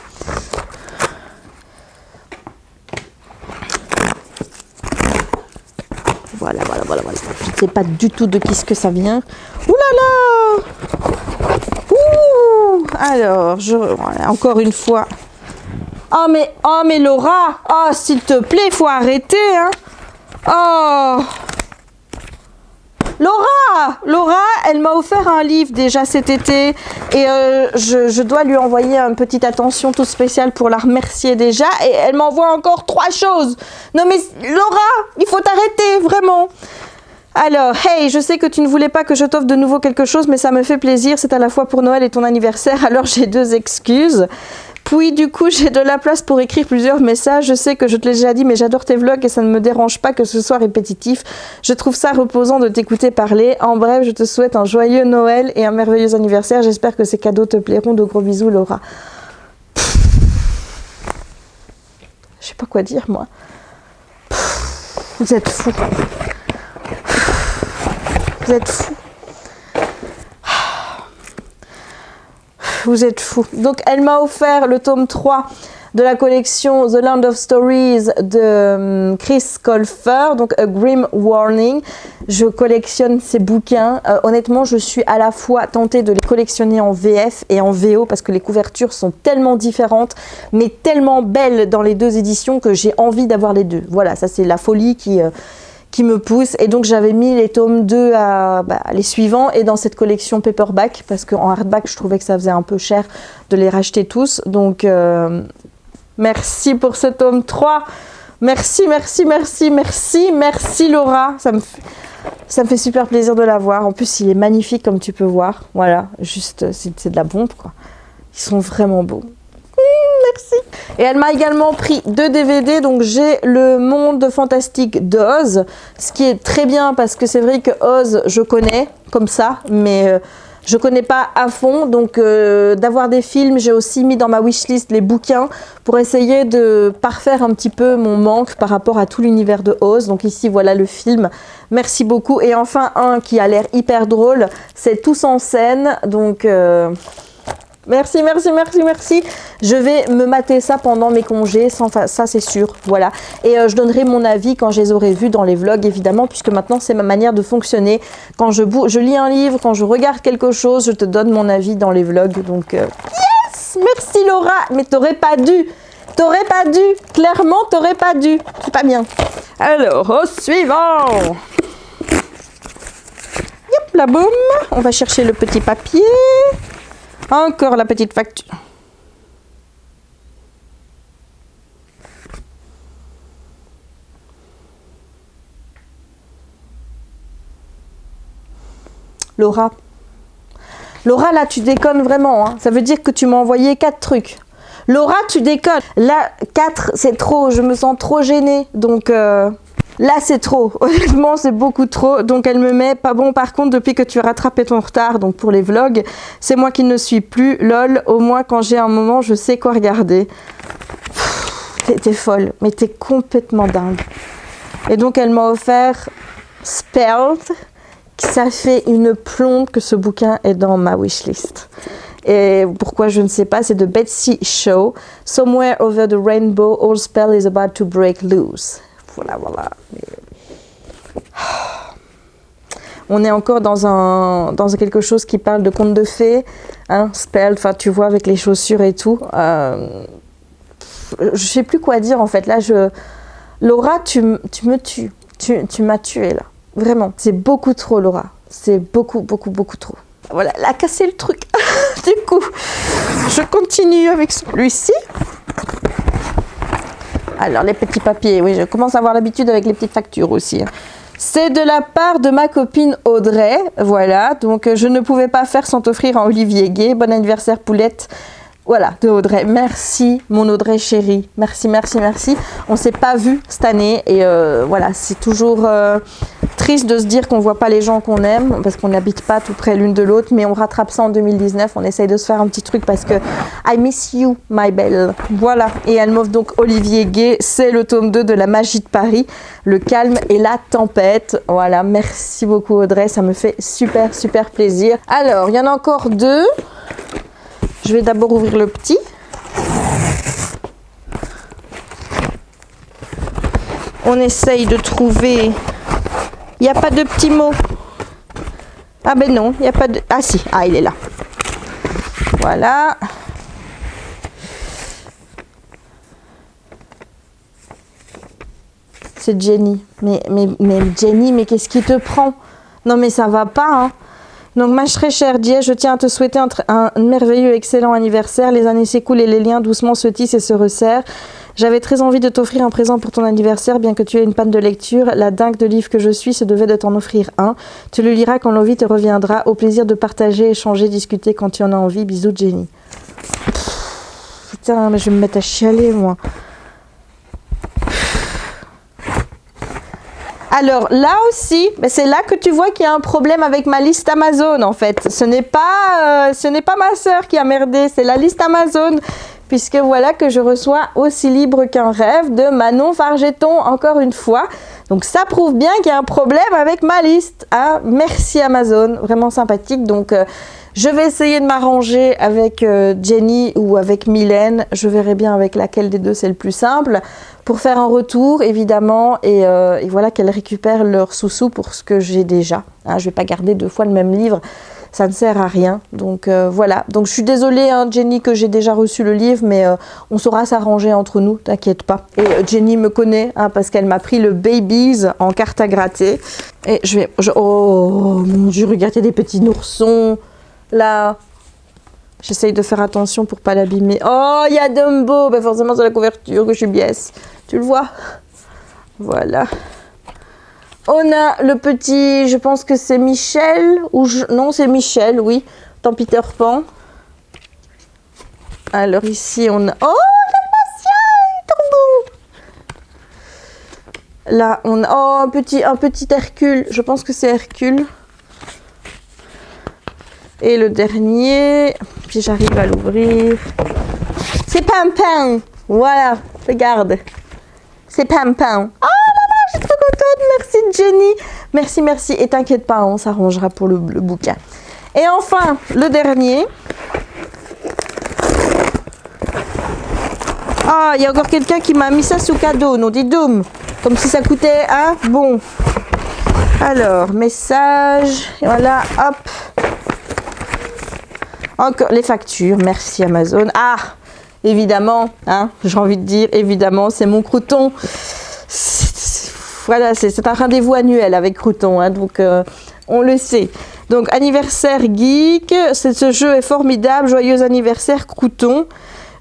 Voilà. Je ne sais pas du tout de qui ce que ça vient. Ouh là là! Ouh! Alors, voilà, encore une fois. Oh mais Laura! Oh, s'il te plaît, il faut arrêter, hein! Oh! Laura, elle m'a offert un livre déjà cet été et je dois lui envoyer une petite attention toute spéciale pour la remercier déjà et elle m'envoie encore 3 choses. Non mais Laura, il faut t'arrêter, vraiment. Alors, hey, je sais que tu ne voulais pas que je t'offre de nouveau quelque chose, mais ça me fait plaisir, c'est à la fois pour Noël et ton anniversaire, alors j'ai 2 excuses. Puis du coup, j'ai de la place pour écrire plusieurs messages. Je sais que je te l'ai déjà dit, mais j'adore tes vlogs et ça ne me dérange pas que ce soit répétitif. Je trouve ça reposant de t'écouter parler. En bref, je te souhaite un joyeux Noël et un merveilleux anniversaire. J'espère que ces cadeaux te plairont. De gros bisous, Laura. Je sais pas quoi dire, moi. Vous êtes fous. Vous êtes fous. Vous êtes fous. Donc, elle m'a offert le tome 3 de la collection The Land of Stories de Chris Colfer, donc A Grim Warning. Je collectionne ces bouquins. Honnêtement, je suis à la fois tentée de les collectionner en VF et en VO parce que les couvertures sont tellement différentes, mais tellement belles dans les 2 éditions que j'ai envie d'avoir les 2. Voilà, ça c'est la folie qui me pousse, et donc j'avais mis les tomes 2 à les suivants et dans cette collection paperback parce qu'en hardback je trouvais que ça faisait un peu cher de les racheter tous, donc merci pour ce tome 3, merci Laura, ça me fait super plaisir de l'avoir. En plus il est magnifique comme tu peux voir, voilà, juste c'est de la bombe quoi, ils sont vraiment beaux. Et elle m'a également pris 2 DVD, donc j'ai le monde fantastique d'Oz, ce qui est très bien parce que c'est vrai que Oz, je connais comme ça, mais je connais pas à fond, donc d'avoir des films, j'ai aussi mis dans ma wishlist les bouquins pour essayer de parfaire un petit peu mon manque par rapport à tout l'univers de Oz. Donc ici, voilà le film. Merci beaucoup. Et enfin, un qui a l'air hyper drôle, c'est Tous en scène. Donc merci, merci, merci, merci. Je vais me mater ça pendant mes congés, ça c'est sûr, voilà. Et je donnerai mon avis quand je les aurai vus dans les vlogs, évidemment, puisque maintenant c'est ma manière de fonctionner. Quand je lis un livre, quand je regarde quelque chose, je te donne mon avis dans les vlogs. Donc, yes! Merci Laura! Mais t'aurais pas dû! T'aurais pas dû! Clairement, t'aurais pas dû! C'est pas bien. Alors, au suivant! Yep, la boum! On va chercher le petit papier. Encore la petite facture. Laura. Laura, là, tu déconnes vraiment. Hein. Ça veut dire que tu m'as envoyé 4 trucs. Laura, tu déconnes. Là, 4, c'est trop. Je me sens trop gênée. Donc, là, c'est trop. Honnêtement, c'est beaucoup trop. Donc, elle me met pas bon. Par contre, depuis que tu as rattrapé ton retard, donc pour les vlogs, c'est moi qui ne suis plus. Lol, au moins, quand j'ai un moment, je sais quoi regarder. T'es folle. Mais t'es complètement dingue. Et donc, elle m'a offert Spelled. Ça fait une plombe que ce bouquin est dans ma wishlist. Et pourquoi je ne sais pas, c'est de Betsy Shaw. Somewhere over the rainbow, all spell is about to break loose. Voilà, voilà. On est encore dans quelque chose qui parle de conte de fées, hein, spell, enfin tu vois, avec les chaussures et tout. Je sais plus quoi dire en fait. Là, Laura, tu me tues. Tu m'as tuée là. Vraiment, c'est beaucoup trop, Laura. C'est beaucoup, beaucoup, beaucoup trop. Voilà, elle a cassé le truc. Du coup, je continue avec celui-ci. Alors, les petits papiers, oui, je commence à avoir l'habitude avec les petites factures aussi. C'est de la part de ma copine Audrey. Voilà, donc je ne pouvais pas faire sans t'offrir un Olivier Gay. Bon anniversaire, Poulette. Voilà, de Audrey. Merci, mon Audrey chérie. Merci, merci, merci. On ne s'est pas vu cette année et voilà, c'est toujours triste de se dire qu'on ne voit pas les gens qu'on aime parce qu'on n'habite pas tout près l'une de l'autre, mais on rattrape ça en 2019. On essaye de se faire un petit truc parce que I miss you, my belle. Voilà, et elle m'offre donc Olivier Gay. C'est le tome 2 de La Magie de Paris, le calme et la tempête. Voilà, merci beaucoup Audrey, ça me fait super, super plaisir. Alors, il y en a encore 2. Je vais d'abord ouvrir le petit. On essaye de trouver... Il n'y a pas de petits mots. Ah ben non, il n'y a pas de... Ah si, ah il est là. Voilà. C'est Jenny. Mais Jenny, mais qu'est-ce qui te prend? Non mais ça va pas, hein. Donc, ma très chère Jay, je tiens à te souhaiter un merveilleux, excellent anniversaire. Les années s'écoulent et les liens doucement se tissent et se resserrent. J'avais très envie de t'offrir un présent pour ton anniversaire, bien que tu aies une panne de lecture. La dingue de livre que je suis se devait de t'en offrir un. Tu le liras quand l'envie te reviendra. Au plaisir de partager, échanger, discuter quand tu en as envie. Bisous, Jenny. Putain, mais je vais me mettre à chialer, moi. Alors là aussi, c'est là que tu vois qu'il y a un problème avec ma liste Amazon en fait. Ce n'est pas ma sœur qui a merdé, c'est la liste Amazon. Puisque voilà que je reçois Aussi libre qu'un rêve de Manon Fargeton encore une fois. Donc ça prouve bien qu'il y a un problème avec ma liste. Hein. Merci Amazon, vraiment sympathique. Donc je vais essayer de m'arranger avec Jenny ou avec Mylène. Je verrai bien avec laquelle des deux c'est le plus simple. Pour faire un retour évidemment et voilà qu'elles récupèrent leur sous-sous pour ce que j'ai déjà. Hein, je ne vais pas garder 2 fois le même livre. Ça ne sert à rien. Donc voilà. Donc je suis désolée hein, Jenny que j'ai déjà reçu le livre, mais on saura s'arranger entre nous, t'inquiète pas. Et Jenny me connaît hein, parce qu'elle m'a pris le Babies en carte à gratter. Et oh mon Dieu, regardez des petits noursons. Là. J'essaye de faire attention pour pas l'abîmer. Oh, il y a Dumbo. Ben forcément c'est la couverture que je suis biaise. Tu le vois? Voilà. On a le petit, je pense que c'est Michel, non c'est Michel, oui, dans Peter Pan. Alors ici on a, oh Dalmatien, Là, on a oh, un petit Hercule. Je pense que c'est Hercule. Et le dernier, puis j'arrive à l'ouvrir. C'est Pimpin. Voilà, regarde. C'est Pimpin. Oh là là, je suis trop contente. Merci Jenny. Merci, merci. Et t'inquiète pas, on s'arrangera pour le bouquin. Et enfin, le dernier. Ah, il y a encore quelqu'un qui m'a mis ça sous cadeau. Non, dis Doom. Comme si ça coûtait un bon. Alors, message. Et voilà, hop. Encore les factures. Merci Amazon. Ah, évidemment, hein, j'ai envie de dire, évidemment, c'est mon crouton. Voilà, c'est un rendez-vous annuel avec Crouton, hein, donc on le sait. Donc, anniversaire geek, ce jeu est formidable, joyeux anniversaire Crouton.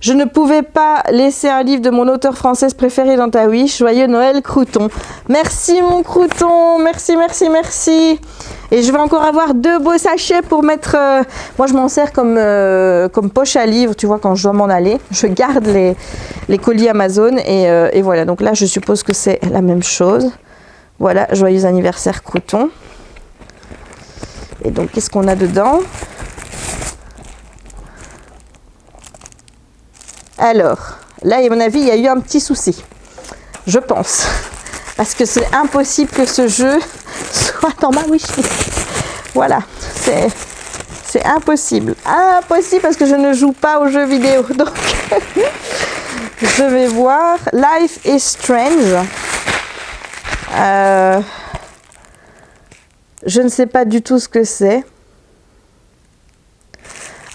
Je ne pouvais pas laisser un livre de mon auteur française préféré dans ta wish. Joyeux Noël, Crouton. Merci mon Crouton, merci, merci, merci. Et je vais encore avoir 2 beaux sachets pour mettre... moi, je m'en sers comme poche à livres, tu vois, quand je dois m'en aller. Je garde les colis Amazon et voilà. Donc là, je suppose que c'est la même chose. Voilà, joyeux anniversaire Crouton. Et donc, qu'est-ce qu'on a dedans ? Alors, là, à mon avis, il y a eu un petit souci. Je pense. Parce que c'est impossible que ce jeu soit dans ma wishlist. Voilà, c'est impossible. Impossible parce que je ne joue pas aux jeux vidéo. Donc, je vais voir. Life is Strange. Je ne sais pas du tout ce que c'est.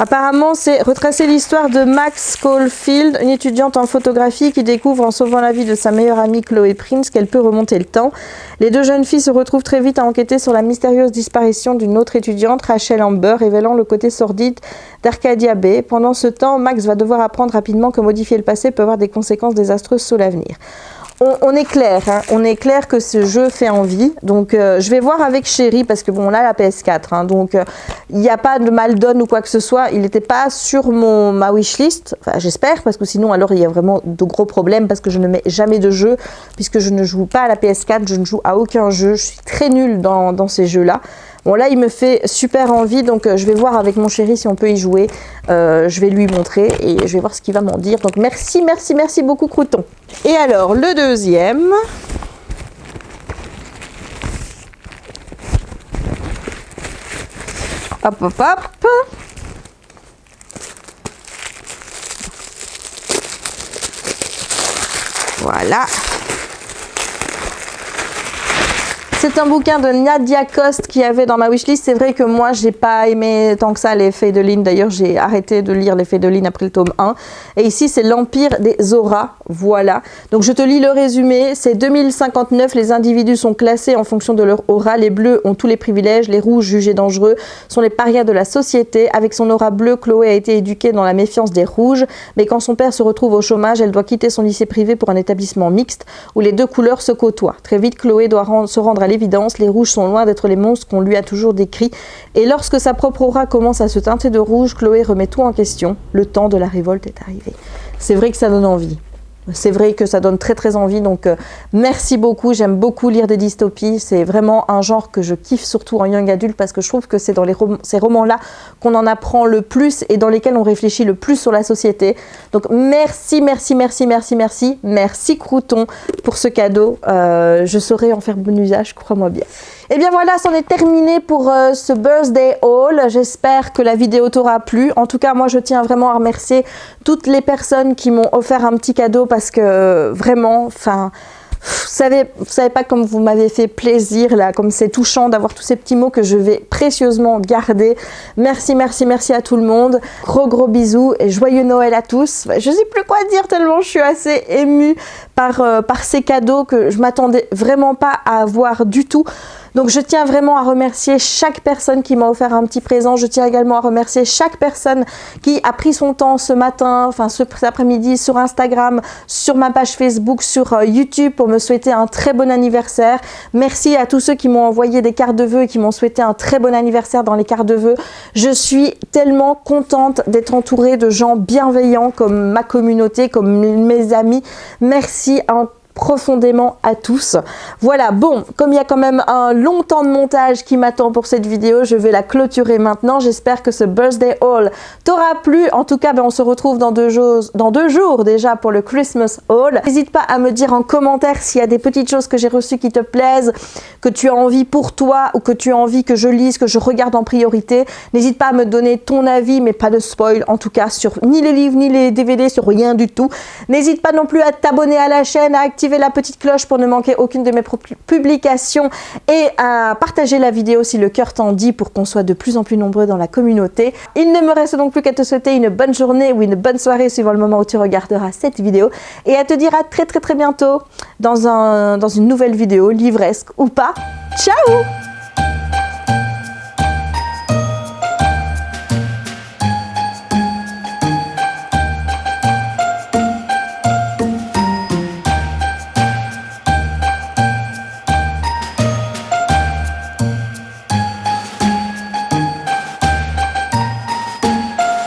Apparemment, c'est retracer l'histoire de Max Caulfield, une étudiante en photographie qui découvre en sauvant la vie de sa meilleure amie Chloé Prince qu'elle peut remonter le temps. Les 2 jeunes filles se retrouvent très vite à enquêter sur la mystérieuse disparition d'une autre étudiante, Rachel Amber, révélant le côté sordide d'Arcadia Bay. Pendant ce temps, Max va devoir apprendre rapidement que modifier le passé peut avoir des conséquences désastreuses sur l'avenir. On est clair, hein, on est clair que ce jeu fait envie, donc je vais voir avec Chéri parce que bon, on a la PS4, hein, donc il n'y a pas de mal donne ou quoi que ce soit, il n'était pas sur ma wishlist, enfin j'espère, parce que sinon alors il y a vraiment de gros problèmes parce que je ne mets jamais de jeu, puisque je ne joue pas à la PS4, je ne joue à aucun jeu, je suis très nulle dans ces jeux-là. Bon là il me fait super envie, donc je vais voir avec mon chéri si on peut y jouer, je vais lui montrer et je vais voir ce qu'il va m'en dire. Donc merci, merci, merci beaucoup Crouton. Et alors le deuxième, hop hop hop, voilà. C'est un bouquin de Nadia Coste qui avait dans ma wishlist. C'est vrai que moi, j'ai pas aimé tant que ça les Feuilles D'ailleurs, j'ai arrêté de lire les Feuilles après le tome 1. Et ici, c'est l'Empire des Auras. Voilà. Donc, je te lis le résumé. C'est 2059. Les individus sont classés en fonction de leur aura. Les bleus ont tous les privilèges. Les rouges, jugés dangereux, sont les parias de la société. Avec son aura bleue, Chloé a été éduquée dans la méfiance des rouges. Mais quand son père se retrouve au chômage, elle doit quitter son lycée privé pour un établissement mixte où les 2 couleurs se côtoient. Très vite, Chloé doit se rendre à l'évidence, les rouges sont loin d'être les monstres qu'on lui a toujours décrits. Et lorsque sa propre aura commence à se teinter de rouge, Chloé remet tout en question. Le temps de la révolte est arrivé. C'est vrai que ça donne envie. C'est vrai que ça donne très très envie, donc merci beaucoup, j'aime beaucoup lire des dystopies, c'est vraiment un genre que je kiffe surtout en young adulte parce que je trouve que c'est dans ces romans-là qu'on en apprend le plus et dans lesquels on réfléchit le plus sur la société. Donc merci, merci, merci, merci, merci, merci Crouton pour ce cadeau, je saurai en faire bon usage, crois-moi bien. Et bien voilà, c'en est terminé pour ce birthday haul. J'espère que la vidéo t'aura plu. En tout cas, moi, je tiens vraiment à remercier toutes les personnes qui m'ont offert un petit cadeau parce que vraiment, enfin... Vous savez pas comme vous m'avez fait plaisir là, comme c'est touchant d'avoir tous ces petits mots que je vais précieusement garder. Merci, merci, merci à tout le monde. Gros bisous et joyeux Noël à tous. Je sais plus quoi dire tellement je suis assez émue par ces cadeaux que je m'attendais vraiment pas à avoir du tout. Donc je tiens vraiment à remercier chaque personne qui m'a offert un petit présent. Je tiens également à remercier chaque personne qui a pris son temps ce matin, enfin cet après-midi sur Instagram, sur ma page Facebook, sur YouTube pour me souhaiter un très bon anniversaire. Merci à tous ceux qui m'ont envoyé des cartes de vœux et qui m'ont souhaité un très bon anniversaire dans les cartes de vœux. Je suis tellement contente d'être entourée de gens bienveillants comme ma communauté, comme mes amis. Merci profondément à tous. Voilà, bon, comme il y a quand même un long temps de montage qui m'attend pour cette vidéo, je vais la clôturer maintenant. J'espère que ce birthday haul t'aura plu. En tout cas, on se retrouve dans deux jours déjà pour le Christmas haul. N'hésite pas à me dire en commentaire s'il y a des petites choses que j'ai reçues qui te plaisent, que tu as envie pour toi ou que tu as envie que je lise, que je regarde en priorité. N'hésite pas à me donner ton avis, mais pas de spoil en tout cas sur ni les livres ni les DVD, sur rien du tout. N'hésite pas non plus à t'abonner à la chaîne, à activer la petite cloche pour ne manquer aucune de mes publications et à partager la vidéo si le cœur t'en dit pour qu'on soit de plus en plus nombreux dans la communauté. Il ne me reste donc plus qu'à te souhaiter une bonne journée ou une bonne soirée suivant le moment où tu regarderas cette vidéo et à te dire à très bientôt dans une nouvelle vidéo, livresque ou pas. Ciao!